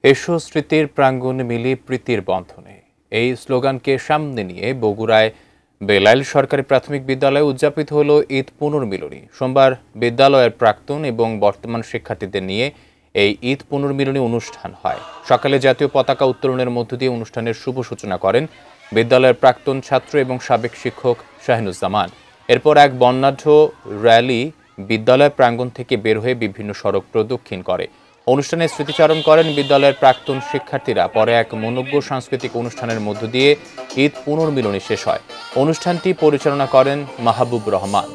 এসো স্মৃতির প্রাঙ্গণে মিলি প্রীতির বন্ধনে, এই স্লোগানকে সামনে নিয়ে বগুড়ায় বেলাইল সরকারি প্রাথমিক বিদ্যালয়ে উদযাপিত হলো ঈদ পুনর্মিলনী। সোমবার বিদ্যালয়ের প্রাক্তন এবং বর্তমান শিক্ষার্থীদের নিয়ে এই ঈদ পুনর্মিলনী অনুষ্ঠান হয়। সকালে জাতীয় পতাকা উত্তোলনের মধ্য দিয়ে অনুষ্ঠানের শুভ সূচনা করেন বিদ্যালয়ের প্রাক্তন ছাত্র এবং সাবেক শিক্ষক শাহিনুজ্জামান। এরপর এক বর্ণাঢ্য র্যালি বিদ্যালয় প্রাঙ্গণ থেকে বের হয়ে বিভিন্ন সড়ক প্রদক্ষিণ করে। অনুষ্ঠানে স্মৃতিচারণ করেন বিদ্যালয়ের প্রাক্তন শিক্ষার্থীরা। পরে এক মনোজ্ঞ সাংস্কৃতিক অনুষ্ঠানের মধ্য দিয়ে ঈদ পুনর্মিলনী শেষ হয়। অনুষ্ঠানটি পরিচালনা করেন মাহবুব রহমান।